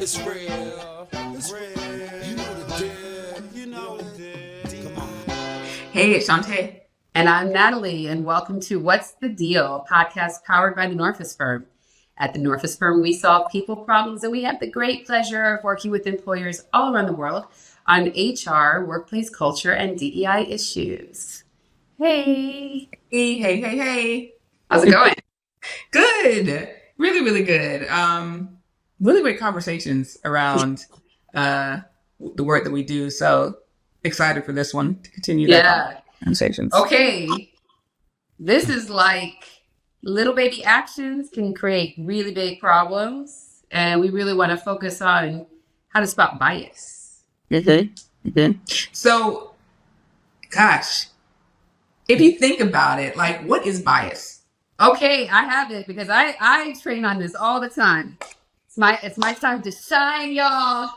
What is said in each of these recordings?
It's real. It's real. You know the deal. You know the deal. Come on. Hey, it's Shanté. And I'm Natalie, and welcome to What's the Deal, podcast powered by the Norfus Firm. At the Norfus Firm, we solve people problems, and we have the great pleasure of working with employers all around the world on HR, workplace culture, and DEI issues. Hey. Hey. How's it going? Good. Really good. Really great conversations around the work that we do. So excited for this one to continue that conversations. Okay. This is like little baby actions can create really big problems. And we really want to focus on how to spot bias. So, gosh, if you think about it, like, what is bias? Okay, I have it because I train on this all the time. It's my time to shine, y'all.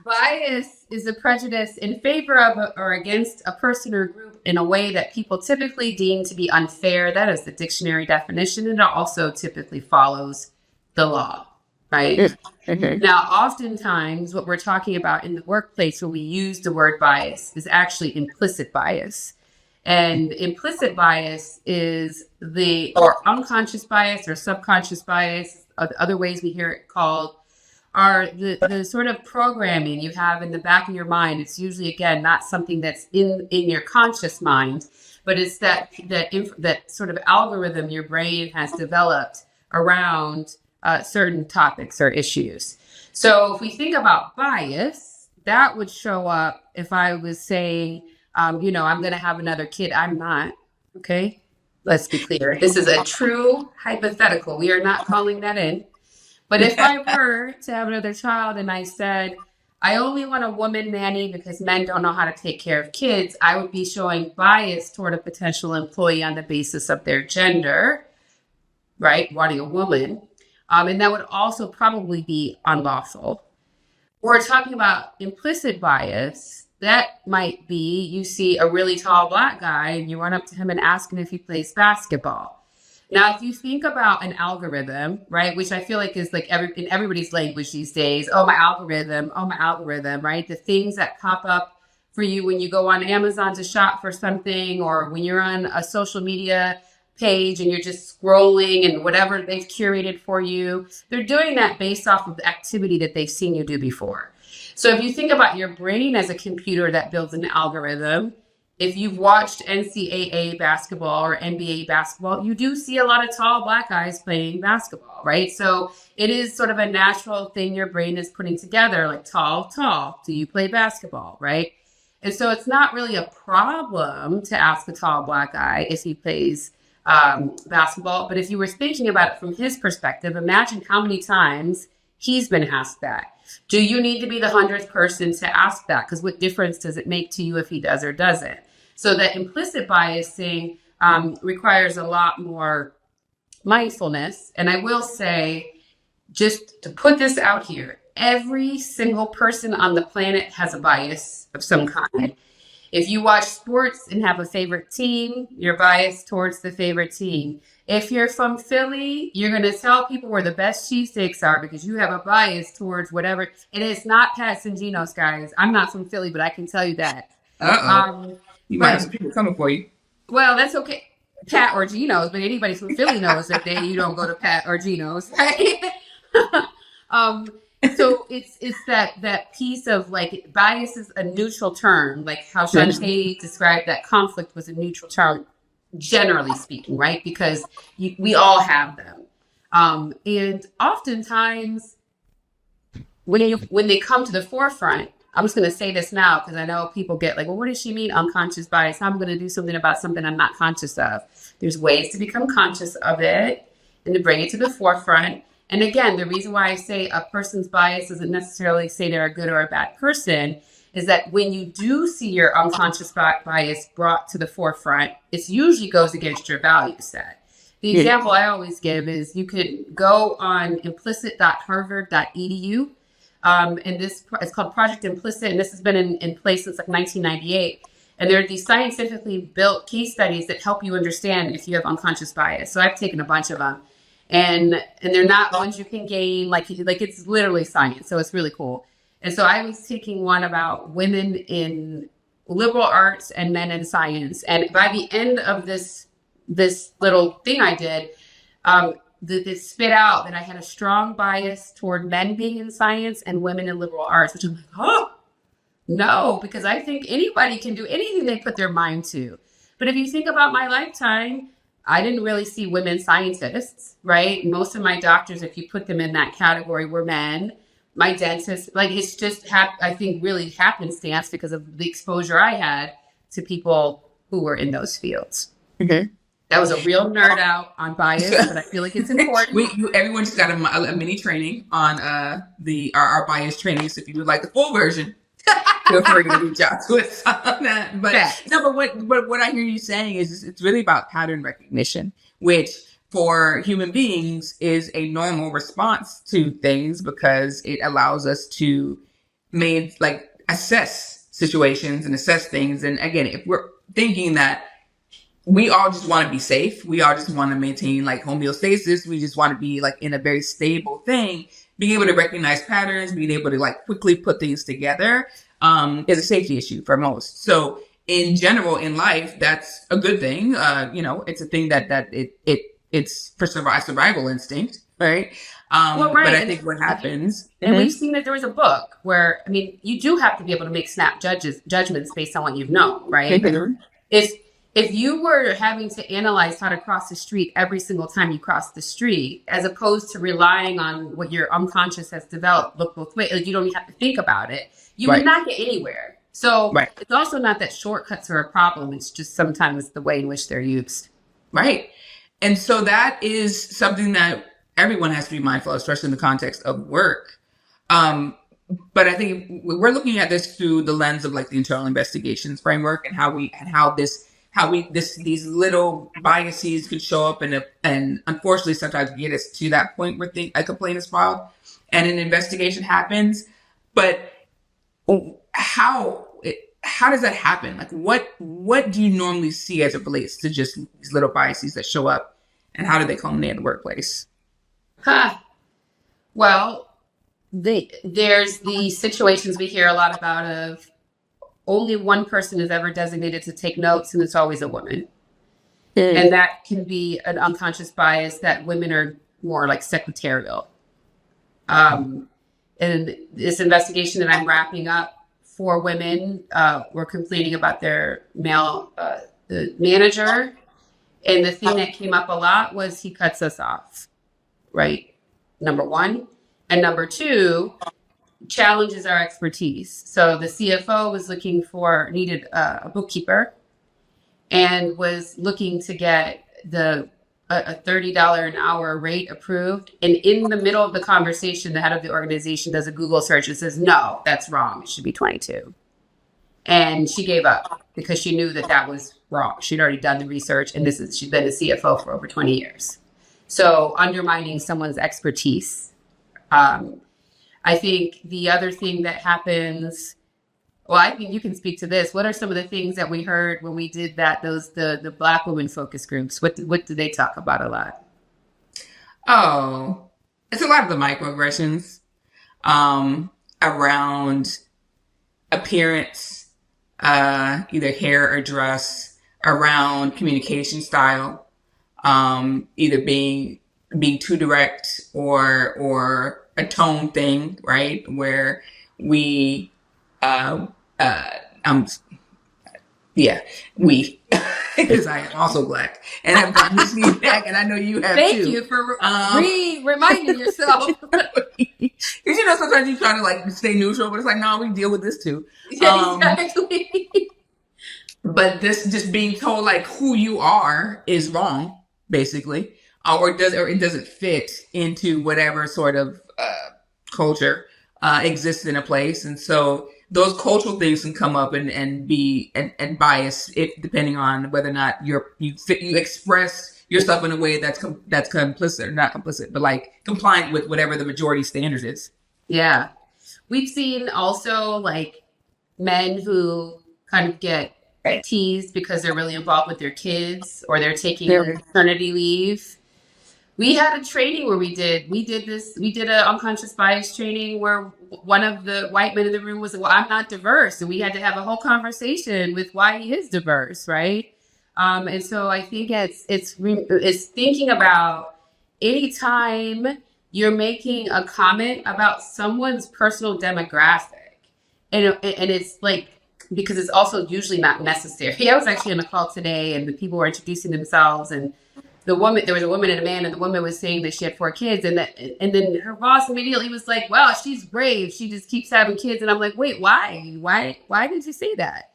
Bias is a prejudice in favor of or against a person or group in a way that people typically deem to be unfair. That is the dictionary definition, and it also typically follows the law, right? Now, oftentimes what we're talking about in the workplace when we use the word bias is actually implicit bias. And implicit bias is or unconscious bias or subconscious bias, other ways we hear it called, are the sort of programming you have in the back of your mind. It's usually, again, not something that's in your conscious mind, but it's that sort of algorithm your brain has developed around certain topics or issues. So if we think about bias, that would show up if I was saying, I'm going to have another kid. I'm not. Okay. Let's be clear. This is a true hypothetical. We are not calling that in. But if I were to have another child and I said, I only want a woman nanny because men don't know how to take care of kids, I would be showing bias toward a potential employee on the basis of their gender, right? Wanting a woman. And that would also probably be unlawful. We're talking about implicit bias. That might be you see a really tall black guy and you run up to him and ask him if he plays basketball. Now, if you think about an algorithm, right, which I feel like is like in everybody's language these days, oh, my algorithm, right? The things that pop up for you when you go on Amazon to shop for something, or when you're on a social media page and you're just scrolling and whatever they've curated for you, they're doing that based off of the activity that they've seen you do before. So if you think about your brain as a computer that builds an algorithm, if you've watched NCAA basketball or NBA basketball, you do see a lot of tall black guys playing basketball, right? So it is sort of a natural thing your brain is putting together, like tall. Do you play basketball, right? And so it's not really a problem to ask a tall black guy if he plays basketball. But if you were thinking about it from his perspective, imagine how many times he's been asked that. Do you need to be the 100th person to ask that? Because what difference does it make to you if he does or doesn't? So that implicit biasing requires a lot more mindfulness. And I will say, just to put this out here, every single person on the planet has a bias of some kind. If you watch sports and have a favorite team, you're biased towards the favorite team. If you're from Philly, you're going to tell people where the best cheesesteaks are because you have a bias towards whatever. And it's not Pat Gino's, guys. I'm not from Philly, but I can tell you that. You might have some people coming for you. Well, that's okay. Pat or Gino's, but anybody from Philly knows that you don't go to Pat or Gino's. Right? So it's that piece of like bias is a neutral term, like how Shanté described that conflict was a neutral term, generally speaking, right? Because we all have them. And oftentimes when they come to the forefront, I'm just going to say this now because I know people get like, well, what does she mean unconscious bias? I'm going to do something about something I'm not conscious of. There's ways to become conscious of it and to bring it to the forefront. And again, the reason why I say a person's bias doesn't necessarily say they're a good or a bad person is that when you do see your unconscious bias brought to the forefront, it usually goes against your value set. The example I always give is you could go on implicit.harvard.edu. And this is called Project Implicit, and this has been in place since like 1998. And there are these scientifically built case studies that help you understand if you have unconscious bias. So I've taken a bunch of them. and they're not ones you can gain like it's literally science, so it's really cool. And so I was taking one about women in liberal arts and men in science, and by the end of this little thing I did, it spit out that I had a strong bias toward men being in science and women in liberal arts, which I'm like, oh no, because I think anybody can do anything they put their mind to. But if you think about my lifetime, I didn't really see women scientists, right? Most of my doctors, if you put them in that category, were men. My dentist, like, it's just, I think, really happenstance because of the exposure I had to people who were in those fields. Okay. That was a real nerd out on bias, but I feel like it's important. Everyone just got a mini training on our bias training. So if you would like the full version, feel free to reach out to us on that. But what I hear you saying is it's really about pattern recognition, which for human beings is a normal response to things because it allows us to assess situations and assess things. And again, if we're thinking that we all just want to be safe, we all just want to maintain like homeostasis, we just want to be like in a very stable thing, being able to recognize patterns, being able to like quickly put things together is a safety issue for most. So in general in life, that's a good thing. It's a thing that it's for survival instinct, right? Right. But I think what happens, and we've seen that there was a book where, I mean, you do have to be able to make snap judgments based on what you've known, right? If you were having to analyze how to cross the street every single time you cross the street, as opposed to relying on what your unconscious has developed, look both ways, like you don't even have to think about it, you would not get anywhere. So it's also not that shortcuts are a problem. It's just sometimes the way in which they're used. Right. And so that is something that everyone has to be mindful of, especially in the context of work. But I think we're looking at this through the lens of like the internal investigations framework and how these little biases could show up and unfortunately sometimes get us to that point where a complaint is filed and an investigation happens. But how does that happen? Like what do you normally see as it relates to just these little biases that show up, and how do they culminate in the workplace? Well, there's the situations we hear a lot about of only one person is ever designated to take notes, and it's always a woman. And that can be an unconscious bias that women are more like secretarial. And this investigation that I'm wrapping up, 4 women were complaining about their male manager. And the thing that came up a lot was he cuts us off, right? Number 1. And number 2, challenges our expertise. So the CFO needed a bookkeeper and was looking to get a $30 an hour rate approved. And in the middle of the conversation, the head of the organization does a Google search and says, no, that's wrong. It should be 22. And she gave up because she knew that was wrong. She'd already done the research, and she's been a CFO for over 20 years. So undermining someone's expertise. I think the other thing that happens, well, I think you can speak to this. What are some of the things that we heard when we did the Black women focus groups? What do they talk about a lot? Oh, it's a lot of the microaggressions around appearance, either hair or dress, around communication style, either being too direct or a tone thing, right? Where we, because I am also Black, and I've gotten this feedback, and I know you have Thank too. you for reminding yourself. Because sometimes you try to like stay neutral, but it's like, no, we deal with this too. Exactly. But this just being told like who you are is wrong, basically, or it doesn't fit into whatever sort of culture exists in a place, and so those cultural things can come up and bias it depending on whether or not you express yourself in a way that's complicit or not complicit, but like compliant with whatever the majority standard is. Yeah, we've seen also like men who kind of get teased because they're really involved with their kids or they're taking maternity leave. We had a training where we did a unconscious bias training where one of the white men in the room was, well, I'm not diverse. And we had to have a whole conversation with why he is diverse. Right. And so I think it's thinking about anytime you're making a comment about someone's personal demographic, and it's like, because it's also usually not necessary. I was actually on a call today and the people were introducing themselves, and there was a woman and a man, and the woman was saying that she had 4 kids, and then her boss immediately was like, well, she's brave. She just keeps having kids. And I'm like, wait, why? Why did you say that?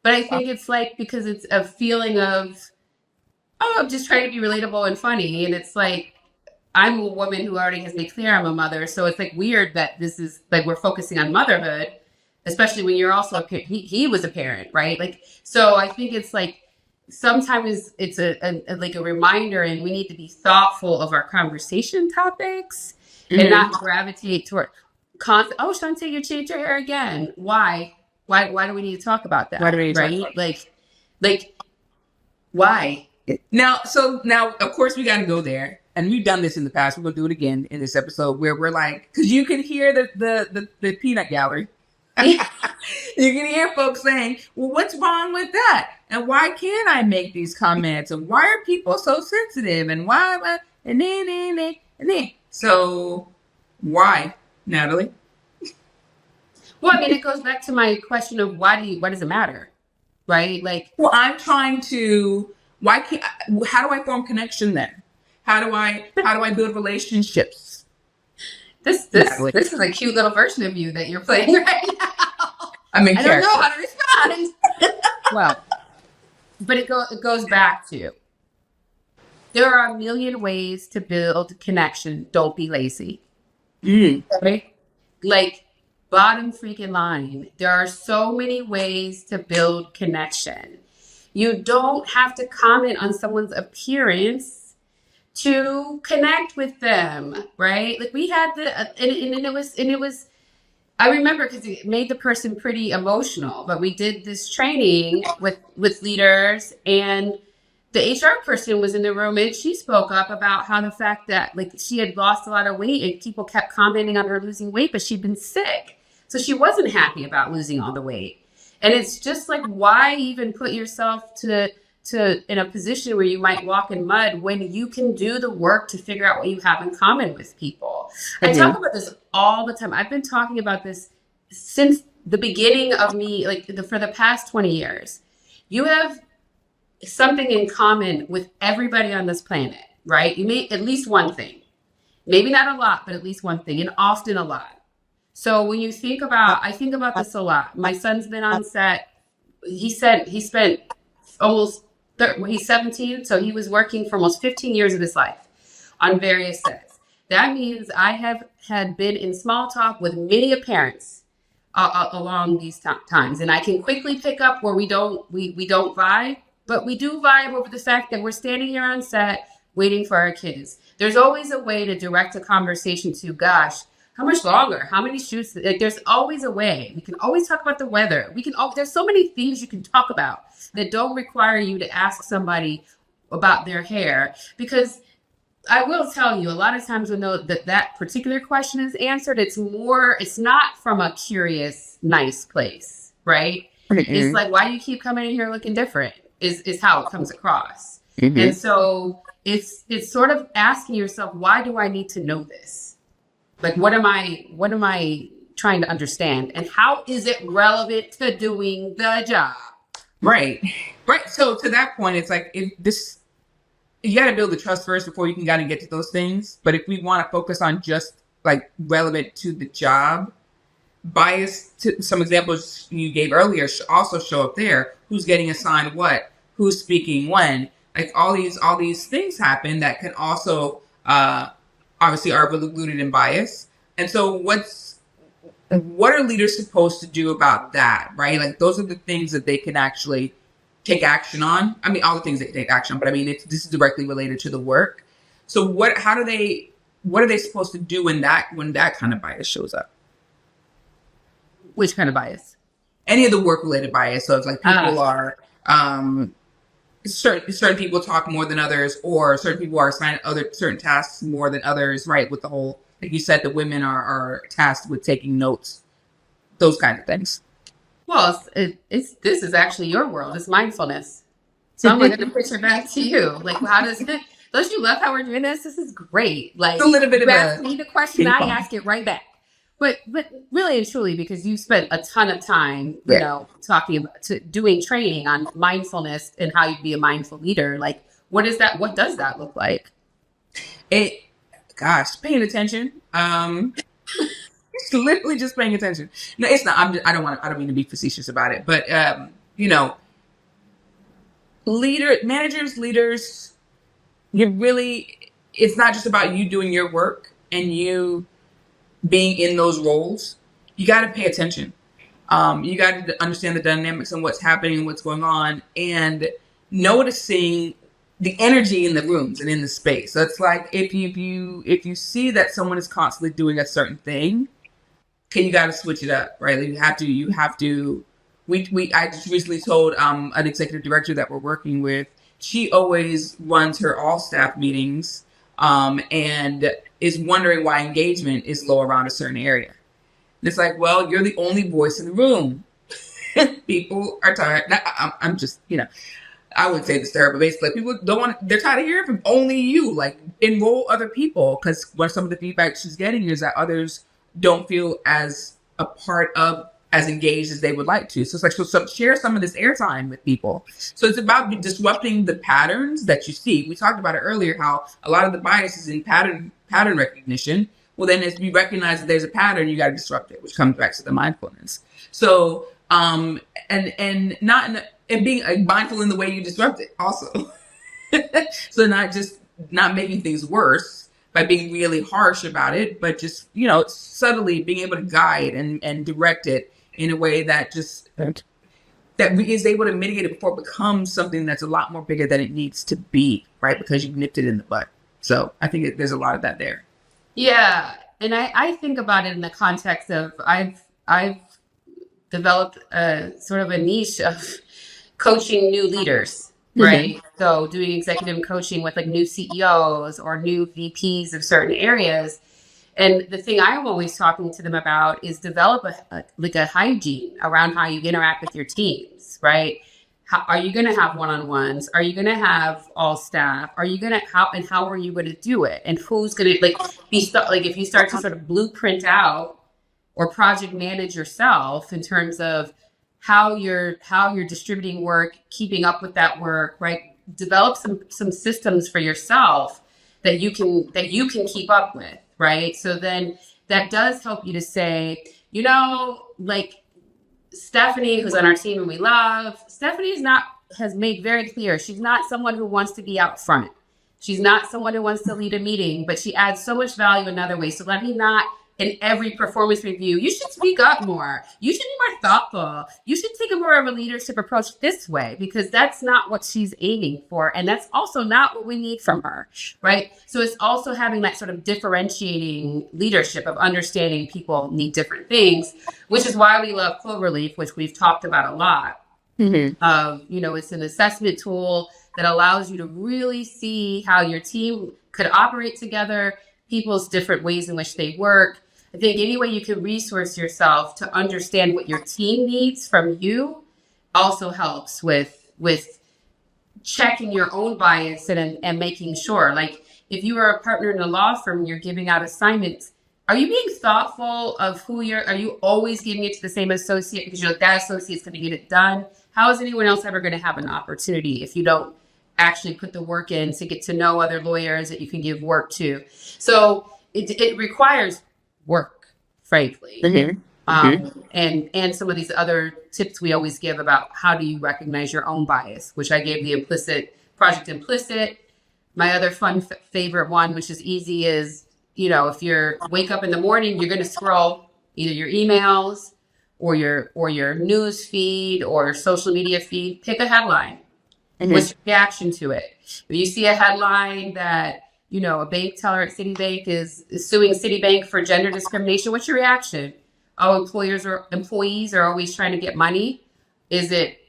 But I think it's like, because it's a feeling of, oh, I'm just trying to be relatable and funny. And it's like, I'm a woman who already has made clear I'm a mother. So it's like weird that this is like, we're focusing on motherhood, especially when you're also a parent. He was a parent, right? Like, so I think it's like, sometimes it's a like a reminder, and we need to be thoughtful of our conversation topics and not gravitate toward constant, oh, Shanté, you changed your hair again. Why do we need to talk about that? Why do we need to right? talk about Like, why? Now, of course, we got to go there. And we've done this in the past. We're going to do it again in this episode where we're like, because you can hear the peanut gallery. You can hear folks saying, well, what's wrong with that? And why can't I make these comments? And why are people so sensitive? And why? And then. So why, Natalie? Well, I mean, it goes back to my question of why does it matter? Right? Like, well, I'm trying to, how do I form connection then? How do I build relationships? This is a cute little version of you that you're playing right now. I mean, I don't know how to respond. Well, but it goes back to, there are a million ways to build connection. Don't be lazy. Right? Like, bottom freaking line. There are so many ways to build connection. You don't have to comment on someone's appearance to connect with them, right? Like, we had and it was, I remember, because it made the person pretty emotional, but we did this training with leaders, and the HR person was in the room, and she spoke up about how the fact that, like, she had lost a lot of weight and people kept commenting on her losing weight, but she'd been sick. So she wasn't happy about losing all the weight. And it's just like, why even put yourself to in a position where you might walk in mud when you can do the work to figure out what you have in common with people? I talk about this all the time. I've been talking about this since the beginning of me, for the past 20 years. You have something in common with everybody on this planet, right? You may at least one thing, maybe not a lot, but at least one thing, and often a lot. So when you think about, I think about this a lot. My son's been on set. He said he spent he's 17, so he was working for almost 15 years of his life on various sets. That means I have had been in small talk with many parents along these times, and I can quickly pick up where we don't vibe, but we do vibe over the fact that we're standing here on set waiting for our kids. There's always a way to direct a conversation to, gosh, how much longer? How many shoots? Like, there's always a way. We can always talk about the weather. There's so many things you can talk about that don't require you to ask somebody about their hair. Because I will tell you, a lot of times when that particular question is answered, it's not from a curious, nice place, right? Mm-hmm. It's like, why do you keep coming in here looking different? Is how it comes across. Mm-hmm. And so it's sort of asking yourself, why do I need to know this? Like, what am I trying to understand? And how is it relevant to doing the job? Right. So to that point, it's like, you got to build the trust first before you can kind of get to those things. But if we want to focus on just like relevant to the job, bias, to some examples you gave earlier also show up there. Who's getting assigned what? Who's speaking when? Like, all these things happen that can also, obviously are rooted in bias. And so what are leaders supposed to do about that, right? Like, those are the things that they can actually take action on. I mean, all the things they take action on, but I mean, this is directly related to the work. So what are they supposed to do when that kind of bias shows up? Which kind of bias? Any of the work related bias. So it's like people are, certain people talk more than others, or certain people are assigned certain tasks more than others, right? With the whole, like you said, the women are tasked with taking notes, those kind of things. Well, this is actually your world. It's mindfulness. So I'm going to push it back to you. Like, how does it? Don't you love how we're doing this? This is great. Like, It's a little bit you of ask a me the question, I ask it right back. But really and truly, because you spent a ton of time, you know, talking about doing training on mindfulness and how you be a mindful leader. Like, what is that? What does that look like? Paying attention. It's literally just paying attention. No, it's not. I don't mean to be facetious about it, but you know, managers, leaders, it's not just about you doing your work and you being in those roles. You got to pay attention. You got to understand the dynamics and what's happening and what's going on, and noticing the energy in the rooms and in the space. So it's like if you see that someone is constantly doing a certain thing, okay, you got to switch it up, right? Like you have to. I just recently told an executive director that we're working with. She always runs her all staff meetings, and is wondering why engagement is low around a certain area. And it's like, well, you're the only voice in the room. People are tired. I'm just, I wouldn't say this terrible, but basically people they're tired of hearing from only you. Like, enroll other people, because what some of the feedback she's getting is that others don't feel as a part of, as engaged as they would like to. So it's like, so share some of this airtime with people. So it's about disrupting the patterns that you see. We talked about it earlier, how a lot of the bias is in pattern recognition. Well, then as we recognize that there's a pattern, you got to disrupt it, which comes back to the mindfulness. So, and being mindful in the way you disrupt it also. So not making things worse by being really harsh about it, but just, subtly being able to guide and direct it in a way that is able to mitigate it before it becomes something that's a lot more bigger than it needs to be, right? Because you've nipped it in the butt. So I think there's a lot of that there. Yeah. And I think about it in the context of I've developed a sort of a niche of coaching new leaders, right? Mm-hmm. So doing executive coaching with like new CEOs or new VPs of certain areas. And the thing I'm always talking to them about is develop a hygiene around how you interact with your teams, right? Are you going to have one-on-ones? Are you going to have all staff? Are you going to how are you going to do it? And who's going to if you start to sort of blueprint out or project manage yourself in terms of how you're distributing work, keeping up with that work, right? Develop some systems for yourself that you can keep up with. Right. So then that does help you to say, like Stephanie, who's on our team and we love, has made very clear she's not someone who wants to be out front. She's not someone who wants to lead a meeting, but she adds so much value in other ways. So let me not, in every performance review, you should speak up more. You should be more thoughtful. You should take a more of a leadership approach this way, because that's not what she's aiming for. And that's also not what we need from her, right? So it's also having that sort of differentiating leadership of understanding people need different things, which is why we love Cloverleaf, which we've talked about a lot. Mm-hmm. It's an assessment tool that allows you to really see how your team could operate together, people's different ways in which they work. I think any way you can resource yourself to understand what your team needs from you also helps with checking your own bias and making sure, like if you are a partner in a law firm, you're giving out assignments. Are you being thoughtful of are you always giving it to the same associate because you're like, that associate's going to get it done? How is anyone else ever going to have an opportunity if you don't actually put the work in to get to know other lawyers that you can give work to? So it requires work, frankly. Mm-hmm. And some of these other tips we always give about how do you recognize your own bias, which I gave the Project Implicit. My other fun favorite one, which is easy, is, if you wake up in the morning, you're going to scroll either your emails or your news feed or social media feed. Pick a headline. Mm-hmm. What's your reaction to it? If you see a headline that, a bank teller at Citibank is suing Citibank for gender discrimination, what's your reaction? Oh, employees are always trying to get money. Is it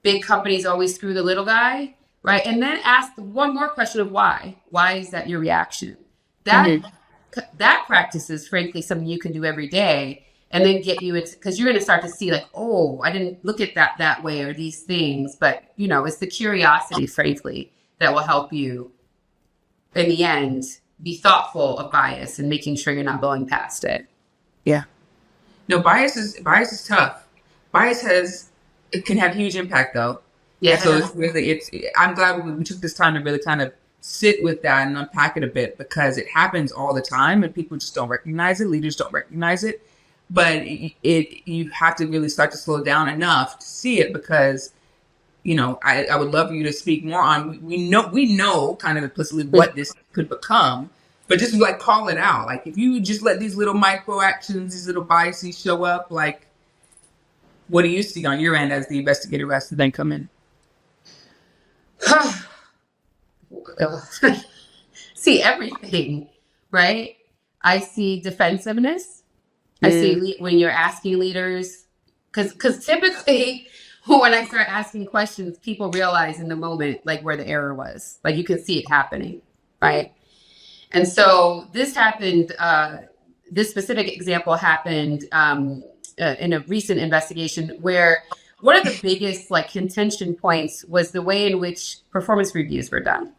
big companies always screw the little guy? right? And then ask one more question of why. Why is that your reaction? That practice is frankly something you can do every day, and then get you into, because you're going to start to see like, oh, I didn't look at that way, or these things. But, you know, it's the curiosity, frankly, that will help you in the end be thoughtful of bias and making sure you're not blowing past it. Yeah. No, bias is tough. It can have huge impact though. Yeah. And so I'm glad we took this time to really kind of sit with that and unpack it a bit, because it happens all the time and people just don't recognize it. Leaders don't recognize it. But you have to really start to slow down enough to see it, because, you know, I would love for you to speak more on, we know kind of implicitly what this could become, but just like call it out. Like if you just let these little micro actions, these little biases show up, like what do you see on your end as the investigator who has to then come in? See everything, right? I see defensiveness. I see when you're asking leaders, because typically when I start asking questions, people realize in the moment like where the error was. Like you can see it happening, right? And so this happened. This specific example happened in a recent investigation where one of the biggest like contention points was the way in which performance reviews were done.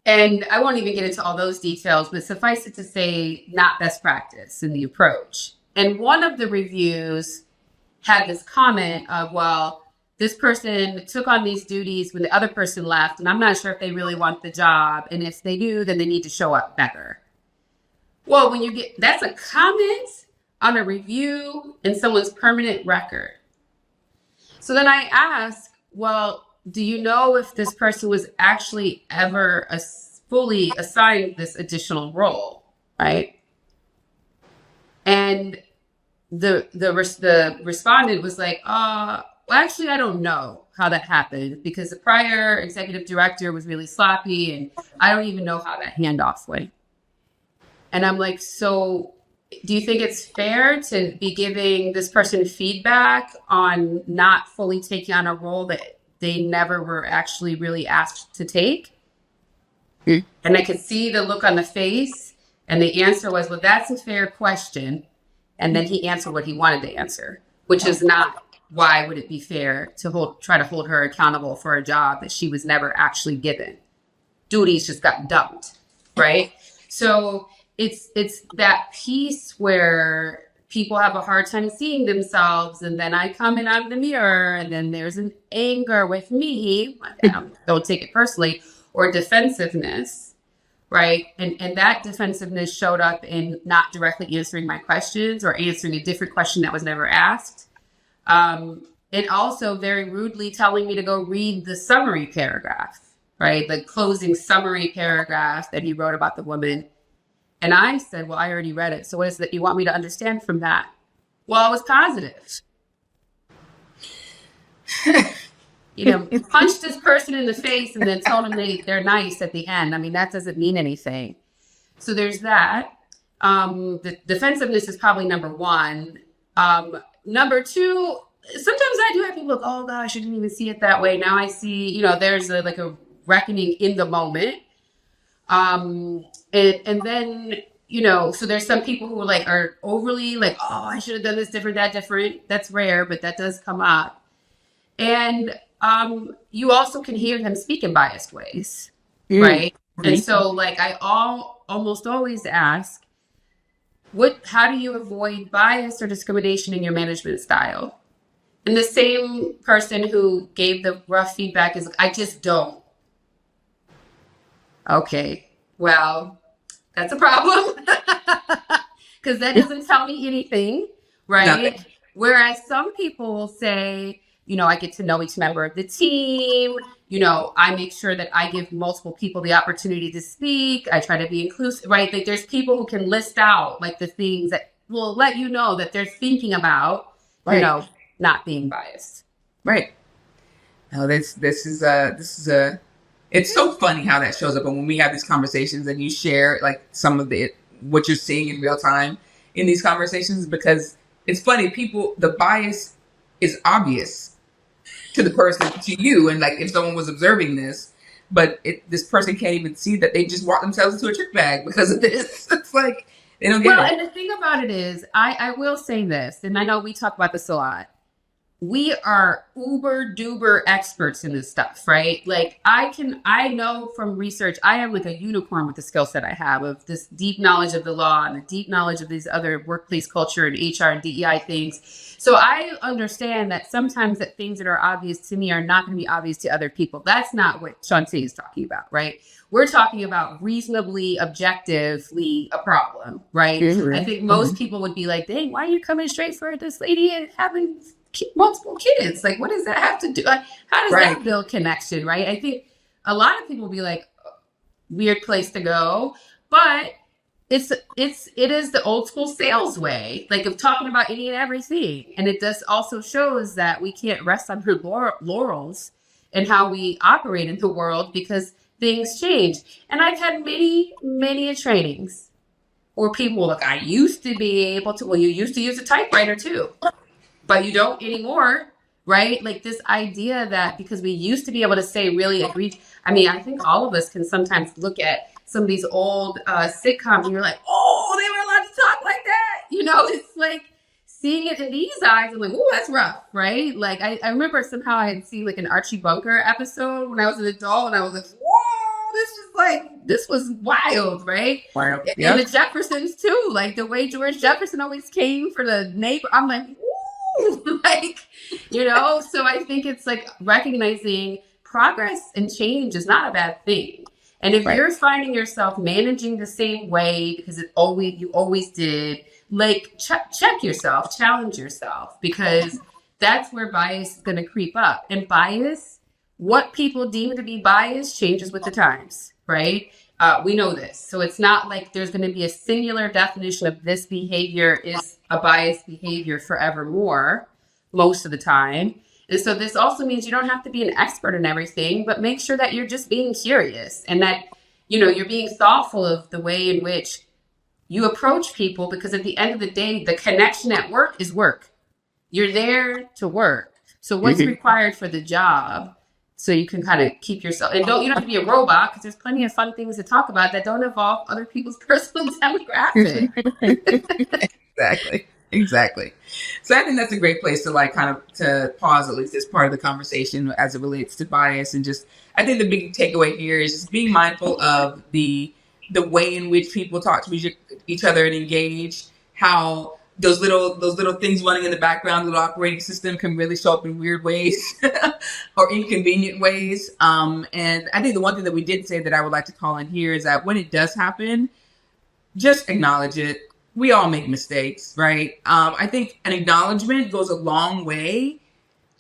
And I won't even get into all those details, but suffice it to say, not best practice in the approach. And one of the reviews had this comment of, well, this person took on these duties when the other person left, and I'm not sure if they really want the job. And if they do, then they need to show up better. Well, when you get, that's a comment on a review in someone's permanent record. So then I ask, well, do you know if this person was actually ever fully assigned this additional role, right? And the respondent was like, well, actually, I don't know how that happened, because the prior executive director was really sloppy, and I don't even know how that handoff went. And I'm like, so do you think it's fair to be giving this person feedback on not fully taking on a role that they never were actually really asked to take? And I could see the look on the face, and the answer was, well, that's a fair question. And then he answered what he wanted to answer, which is not, why would it be fair to try to hold her accountable for a job that she was never actually given? Duties just got dumped, right? So it's that piece where people have a hard time seeing themselves, and then I come in out of the mirror, and then there's an anger with me, don't take it personally, or defensiveness, right? And that defensiveness showed up in not directly answering my questions, or answering a different question that was never asked. And also very rudely telling me to go read the summary paragraph, right? The closing summary paragraph that he wrote about the woman. And I said, well, I already read it. So what is it that you want me to understand from that? Well, it was positive. Punched this person in the face and then told them they're nice at the end. I mean, that doesn't mean anything. So there's that. The defensiveness is probably number one. Number two, sometimes I do have people like, oh gosh, I didn't even see it that way. Now I see, there's a reckoning in the moment. And then, so there's some people who are overly like, oh, I should have done this different, that different. That's rare, but that does come up. And you also can hear them speak in biased ways, right? And so I almost always ask, how do you avoid bias or discrimination in your management style? And the same person who gave the rough feedback is like, I just don't. Okay, well, that's a problem, because that doesn't tell me anything, right? Nothing. Whereas some people will say, I get to know each member of the team. I make sure that I give multiple people the opportunity to speak. I try to be inclusive, right? There's people who can list out the things that will let you know that they're thinking about, right, not being biased. Right. No, this is it's so funny how that shows up. And when we have these conversations and you share some of what you're seeing in real time in these conversations, because it's funny, the bias is obvious. to the person, to you. And like, if someone was observing this, but this person can't even see that they just walked themselves into a trick bag because of this. It's like, they don't get it. And the thing about it is, I will say this, and I know we talk about this a lot. We are uber duper experts in this stuff, right? Like I know from research, I am like a unicorn with the skill set I have of this deep knowledge of the law and the deep knowledge of these other workplace culture and HR and DEI things. So I understand that sometimes that things that are obvious to me are not going to be obvious to other people. That's not what Shanté is talking about, right? We're talking about reasonably, objectively a problem, right? Mm-hmm. I think most people would be like, dang, why are you coming straight for this lady and having multiple kids? Like, what does that have to do? Like, how does that build connection, right? I think a lot of people will be like, weird place to go, but it is the old school sales way, like of talking about any and everything. And it does also shows that we can't rest on her laurels and how we operate in the world because things change. And I've had many trainings where people look, I used to be able to, well, you used to use a typewriter too, but you don't anymore, right? Like this idea that because we used to be able to say really agree. I mean, I think all of us can sometimes look at some of these old sitcoms and you're like, oh, they were allowed to talk like that. You know, it's like seeing it in these eyes. I'm like, oh, that's rough, right? Like I remember somehow I had seen like an Archie Bunker episode when I was an adult and I was like, whoa, this was wild, right? Wild. Yep. And the Jeffersons too, like the way George Jefferson always came for the neighbor. I'm like, woo, like, you know, so I think it's like recognizing progress and change is not a bad thing. And if you're finding yourself managing the same way because you always did, like check yourself, challenge yourself, because that's where bias is going to creep up. And bias, what people deem to be bias changes with the times, right? We know this. So it's not like there's going to be a singular definition of this behavior is a biased behavior forevermore, most of the time. And so this also means you don't have to be an expert in everything, but make sure that you're just being curious and that, you know, you're being thoughtful of the way in which you approach people, because at the end of the day, the connection at work is work. You're there to work. So what's required for the job so you can kind of keep yourself, and you don't have to be a robot, because there's plenty of fun things to talk about that don't involve other people's personal demographic. Exactly. So I think that's a great place to like kind of to pause at least this part of the conversation as it relates to bias. And just, I think the big takeaway here is just being mindful of the way in which people talk to each other and engage, how those little things running in the background, the little operating system can really show up in weird ways or inconvenient ways. And I think the one thing that we did say that I would like to call in here is that when it does happen, just acknowledge it. We all make mistakes, right? I think an acknowledgement goes a long way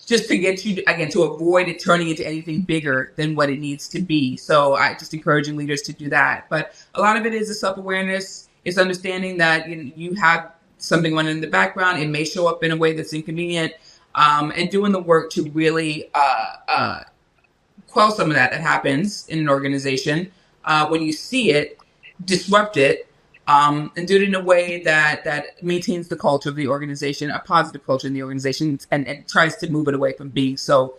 just to get you, again, to avoid it turning into anything bigger than what it needs to be. So I just encouraging leaders to do that. But a lot of it is a self-awareness. It's understanding that you have something running in the background. It may show up in a way that's inconvenient, and doing the work to really quell some of that happens in an organization. When you see it, disrupt it, and do it in a way that maintains the culture of the organization, a positive culture in the organization, and tries to move it away from being so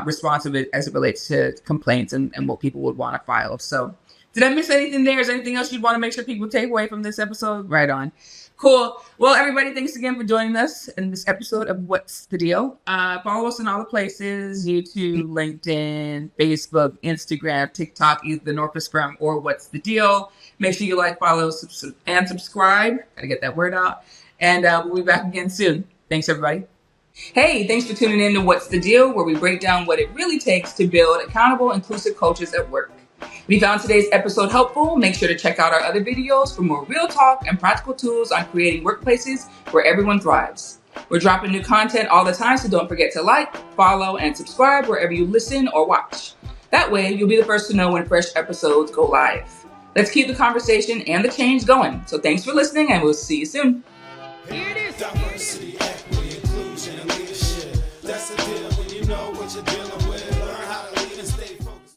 responsive as it relates to complaints and what people would want to file. So did I miss anything there? Is there anything else you'd want to make sure people take away from this episode? Right on. Cool. Well, everybody, thanks again for joining us in this episode of What's the Deal? Follow us in all the places: YouTube, LinkedIn, Facebook, Instagram, TikTok, either the Norfolk Scrum or What's the Deal. Make sure you like, follow, and subscribe. Gotta get that word out. And we'll be back again soon. Thanks, everybody. Hey, thanks for tuning in to What's the Deal, where we break down what it really takes to build accountable, inclusive cultures at work. If you found today's episode helpful, make sure to check out our other videos for more real talk and practical tools on creating workplaces where everyone thrives. We're dropping new content all the time, so don't forget to like, follow, and subscribe wherever you listen or watch. That way, you'll be the first to know when fresh episodes go live. Let's keep the conversation and the change going. So thanks for listening, and we'll see you soon. Here it is. Diversity, equity, inclusion, and leadership. That's the deal when you know what you're dealing with.